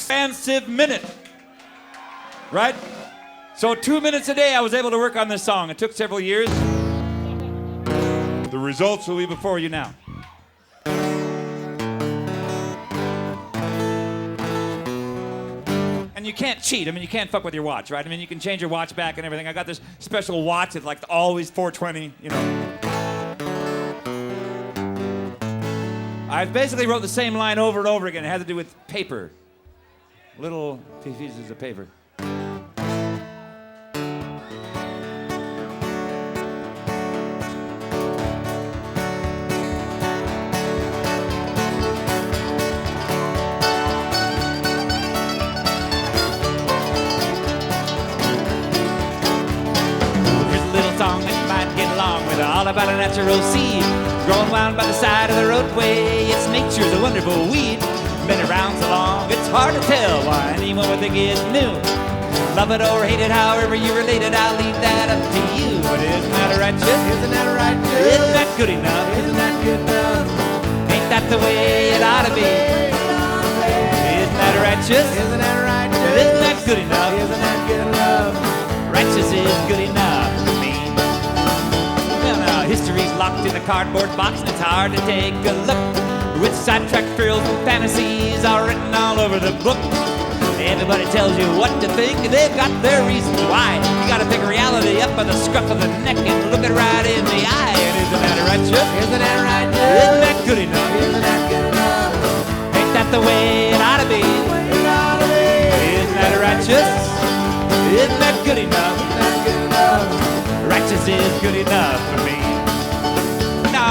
expansive minute. Right? So 2 minutes a day I was able to work on this song. It took several years. The results will be before you now. And you can't cheat. I mean, you can't fuck with your watch, right? I mean, you can change your watch back and everything. I got this special watch. It's like always 420, you know. I basically wrote the same line over and over again. It had to do with paper. Little pieces of paper. All about a natural seed growing wild by the side of the roadway. It's nature's a wonderful weed. Been around so long, it's hard to tell why anyone would think it's new. Love it or hate it, however you relate it, I'll leave that up to you. But isn't that righteous? Isn't that righteous? Isn't that good enough? Isn't that good enough? Ain't that the way it ought to be? Isn't that righteous? Isn't that righteous? Isn't that good enough? Isn't that good enough? Righteous is good enough. History's locked in a cardboard box and it's hard to take a look. With sidetracked thrills and fantasies all written all over the book. Everybody tells you what to think and they've got their reasons why. You gotta pick reality up by the scruff of the neck and look it right in the eye. And isn't that righteous? Isn't that righteous? Isn't that good enough? Isn't that good enough? Ain't that the way it ought to be? Isn't that righteous? Isn't that good enough? Isn't that good enough? Righteous is good enough for me.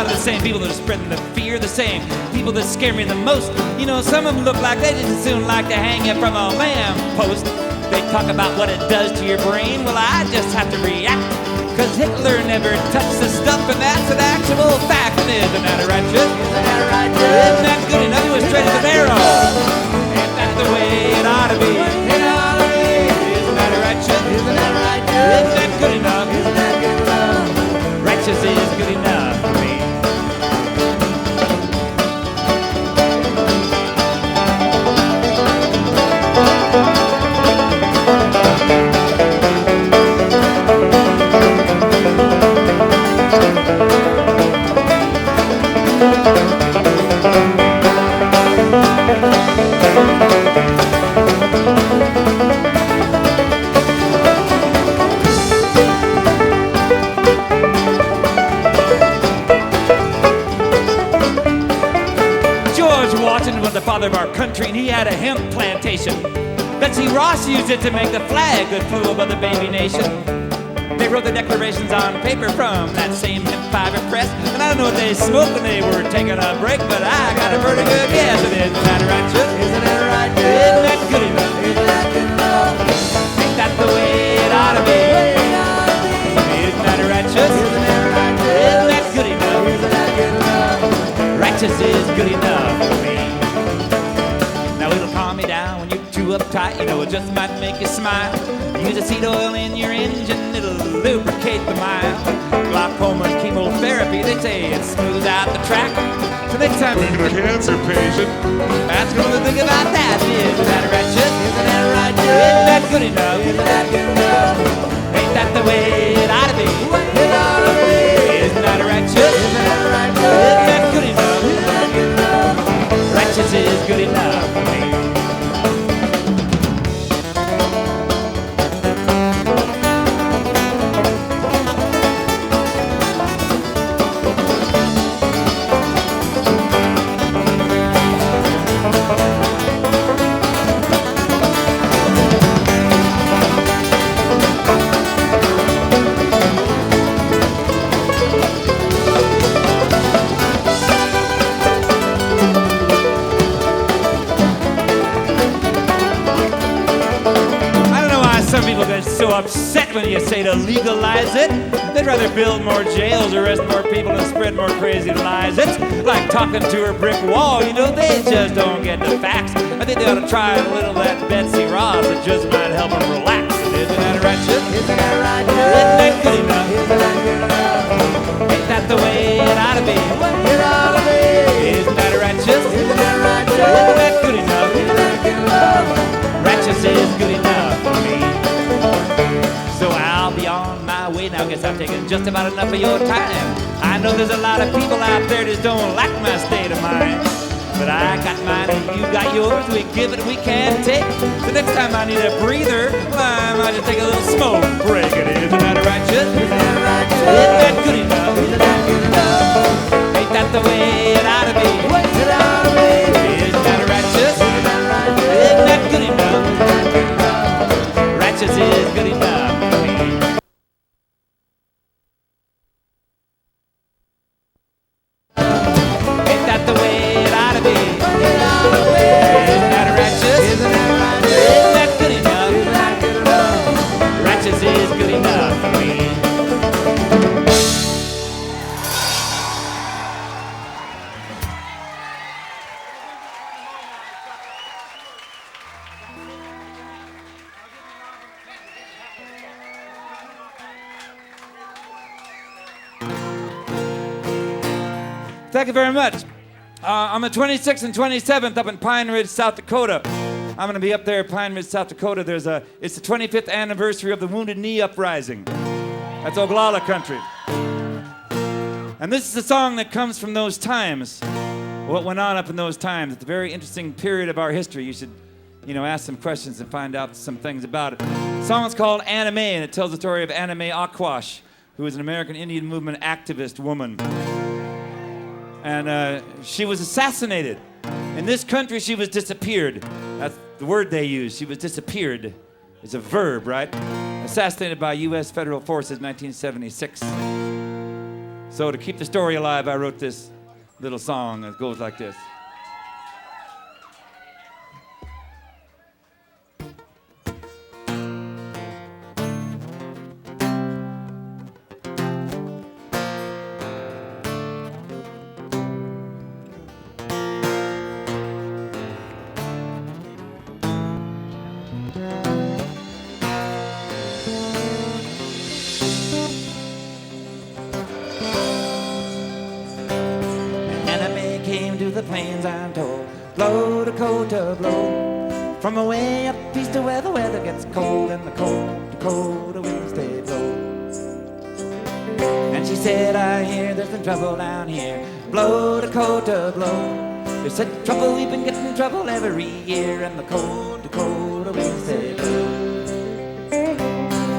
The same people that are spreading the fear, the same people that scare me the most. You know, some of them look like they just as soon like to hang it from a lamp post. They talk about what it does to your brain. Well, I just have to react, cause Hitler never touched the stuff, and that's an actual fact. And isn't that righteous? Isn't that righteous? Isn't that good enough? It was straight to the marrow. Ain't that the way it ought to be? It ought to be. Isn't that righteous? Isn't that righteous? Isn't that good enough? Isn't that good enough? Righteous is good enough for me. The father of our country, and he had a hemp plantation. Betsy Ross used it to make the flag that flew above the baby nation. They wrote the declarations on paper from that same hemp fiber press. And I don't know what they smoked when they were taking a break, but I got a pretty good guess. And isn't that righteous? Isn't that righteous? Isn't that good enough? Isn't that good enough? Ain't that the way it ought to be? Isn't that righteous? Isn't that righteous? Isn't that good enough? Isn't that good enough? Righteous is good enough for me. Down when you're too uptight, you know it just might make you smile. Use a seed oil in your engine, it'll lubricate the mile. Glaucoma and chemotherapy, they say it smooths out the track. So next time you're a cancer patient, ask them what they think about that. Isn't that righteous? Isn't that righteous? Isn't that good enough? Isn't that good enough? Ain't that the way it ought to be? It ought to be. Isn't that righteous? Isn't that righteous? Isn't that good enough? Isn't that good enough? Righteous is good enough for me. So upset when you say to legalize it. They'd rather build more jails, arrest more people, and spread more crazy lies. It's like talking to a brick wall, you know, they just don't get the facts. I think they ought to try a little of that Betsy Ross, it just might help them relax. Isn't that righteous? Isn't that righteous? Isn't that good enough? Isn't that good enough? Ain't that the way it ought to be? It ought to be. Isn't that righteous? Isn't that righteous? Isn't that good enough? Isn't that good enough? guess I've taken just about enough of your time. I know there's a lot of people out there that don't like my state of mind. But I got mine and you got yours. We give it, we can take. The next time I need a breather, well, I might just take a little smoke break. Isn't that righteous? Isn't that good enough? Ain't that the way it ought to be? Isn't that righteous? Isn't that good enough? Righteous is good enough for me. Ain't that the way it ought to be? Isn't that righteous? Isn't that good enough? Righteous is good enough for me. Thank you very much. On the 26th and 27th up in Pine Ridge, South Dakota. I'm going to be up there in Pine Ridge, South Dakota. It's the 25th anniversary of the Wounded Knee Uprising. That's Oglala country. And this is a song that comes from those times. What went on up in those times. It's a very interesting period of our history. You should, ask some questions and find out some things about it. The song is called Anna Mae, and it tells the story of Anna Mae Aquash, who was an American Indian movement activist woman. And she was assassinated. In this country, she was disappeared. That's the word they use. She was disappeared. It's a verb, right? Assassinated by U.S. federal forces in 1976. So to keep the story alive, I wrote this little song that goes like this. The plains, I'm told, blow Dakota, blow from away up east to where the weather gets cold and the cold Dakota winds they blow. And she said, I hear there's been trouble down here, blow Dakota, blow. They said trouble, we've been getting trouble every year, and the cold Dakota winds they blow.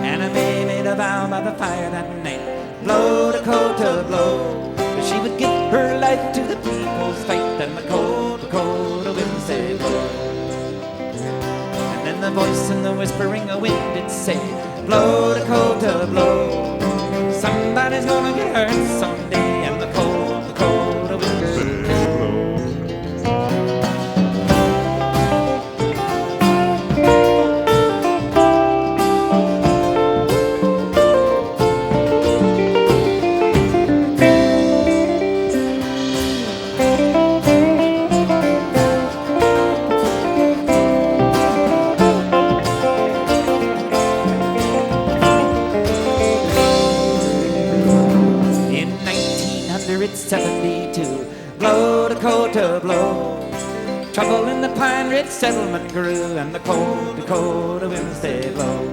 Anna Mae made a vow by the fire that night, blow Dakota, blow, that she would give her life to the people's fight, and the cold Dakota winds they blow. And then the voice in the whispering of wind did say, blow Dakota, blow, somebody's gonna get hurt someday, and the cold Dakota winds they blow. It's 72, blow Dakota, blow. Trouble in the Pine Ridge settlement grew, and the cold Dakota winds they blow.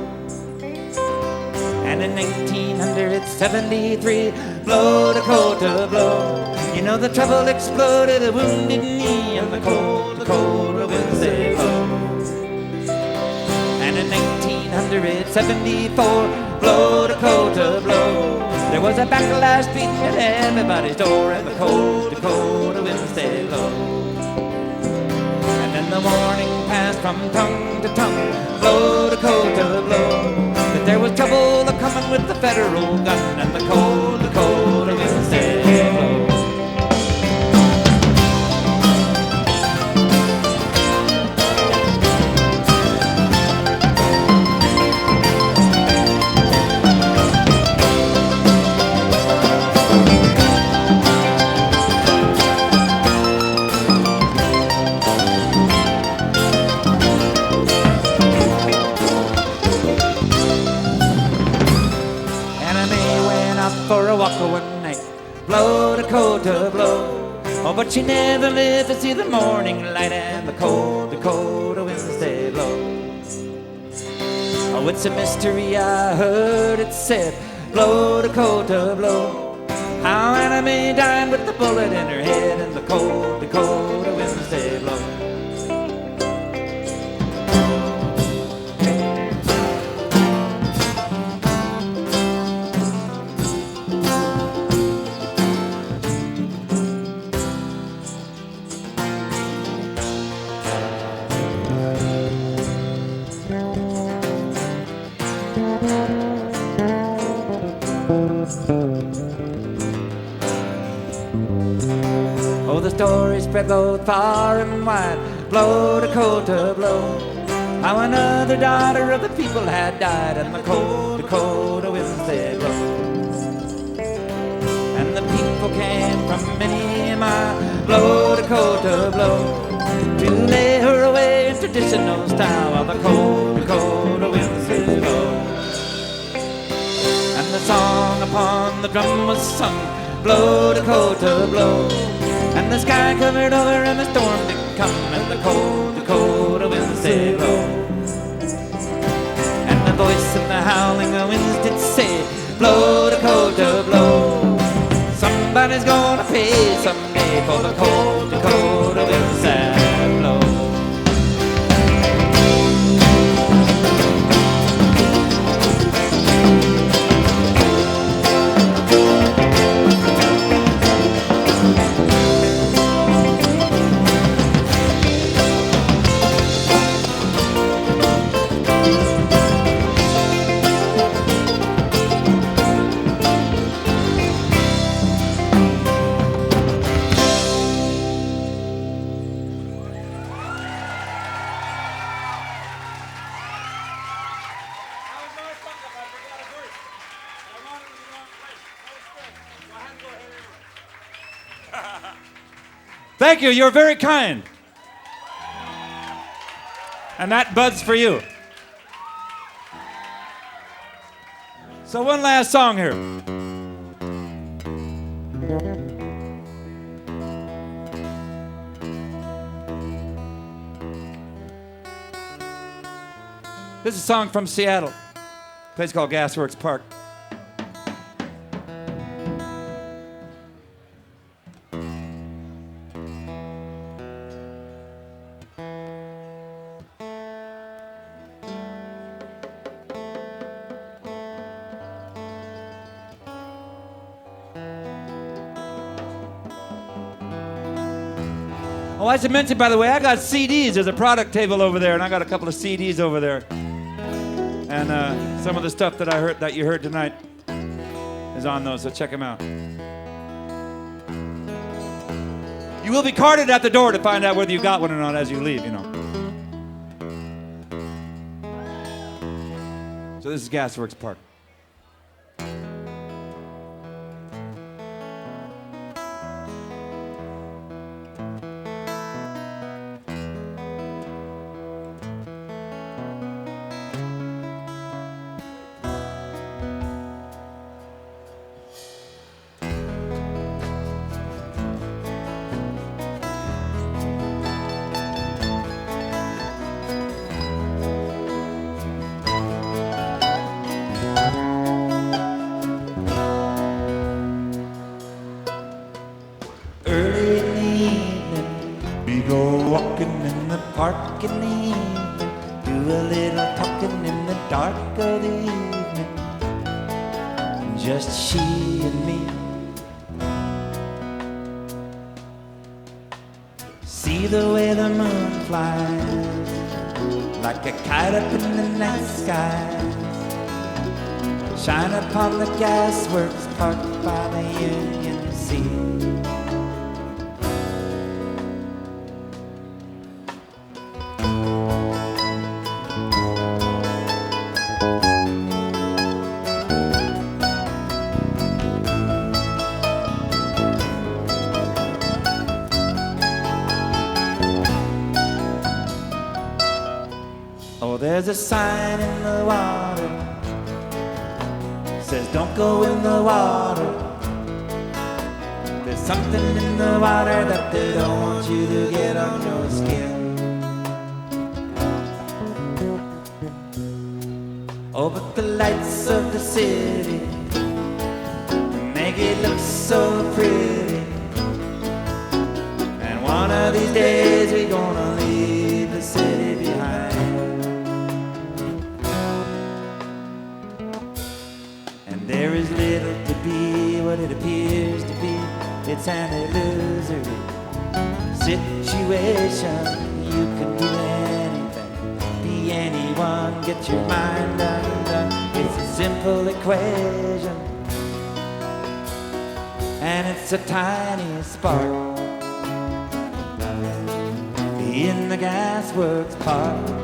And in 1973, blow Dakota, blow. You know the trouble exploded a Wounded Knee, and the cold Dakota winds they blow. And in 1974, blow Dakota, blow. There was a backlash beating at everybody's door, and the cold Dakota winds they blow. And then the warning passed from tongue to tongue, blow Dakota, blow, that there was trouble a-coming with the federal gun, and the cold Dakota winds they blow. For a walk one night, blow Dakota, blow. Oh, but she never lived to see the morning light, and the cold Dakota winds they blow. Oh, it's a mystery, I heard it said, blow, Dakota, blow. How Anna Mae died with the bullet in her head, and the cold Dakota winds they blow. Oh, the story spread both far and wide. Blow, Dakota, blow. How another daughter of the people had died, and the cold Dakota winds they blow. And the people came from many a mile. Blow, Dakota, blow. To lay her away in traditional style, while the cold Dakota winds they blow. And the song upon the drum was sung. Blow, Dakota, blow. And the sky covered over and the storm did come, and the cold Dakota winds they blow. And the voice of the howling winds did say, blow, Dakota, blow. Somebody's gonna pay someday for the cold Dakota winds that blow. Thank you, you're very kind. And that Bud's for you. So one last song here. This is a song from Seattle, a place called Gasworks Park. Oh, I should mention, by the way, I got CDs. There's a product table over there, and I got a couple of CDs over there. And some of the stuff that I heard, that you heard tonight, is on those. So check them out. You will be carded at the door to find out whether you got one or not as you leave, you know. So this is Gasworks Park. Park in the evening, do a little talking in the dark of the evening, just she and me. See the way the moon flies, like a kite up in the night sky, shine upon the gasworks parked by the Union Sea. There's a sign in the water, says don't go in the water. There's something in the water that they don't want you to get on your skin. Oh, but the lights of the city make it look so pretty. And one of these days we're gonna leave the city behind. And there is little to be what it appears to be. It's an illusory situation. You can do anything, be anyone, get your mind undone. It's a simple equation, and it's a tiny spark in the gasworks park.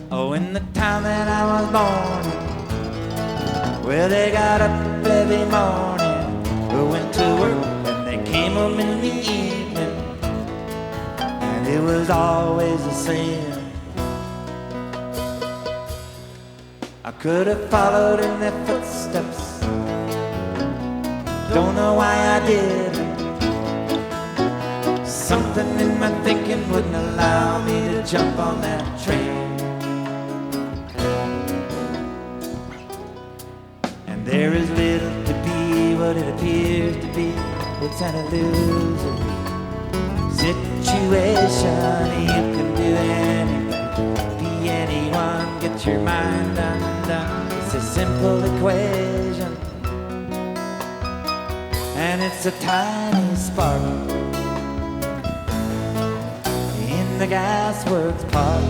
Oh, in the town that I was born in, where they got up every morning, went to work and they came home in the evening, and it was always the same. I could have followed in their footsteps, don't know why I didn't. Something in my thinking wouldn't allow me to jump on that train. There is little to be what it appears to be. It's an illusory situation. You can do anything, be anyone, get your mind undone. It's a simple equation, and it's a tiny spark in the gasworks park.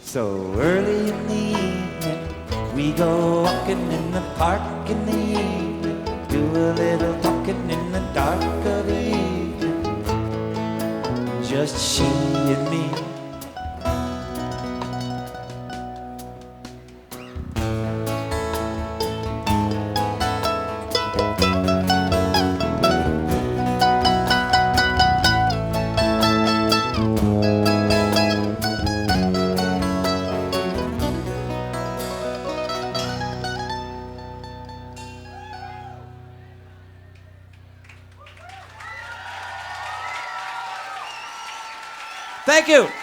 So early in the evening, we go walking in the park in the evening, do a little talking in the dark of the evening, just she and me. Thank you.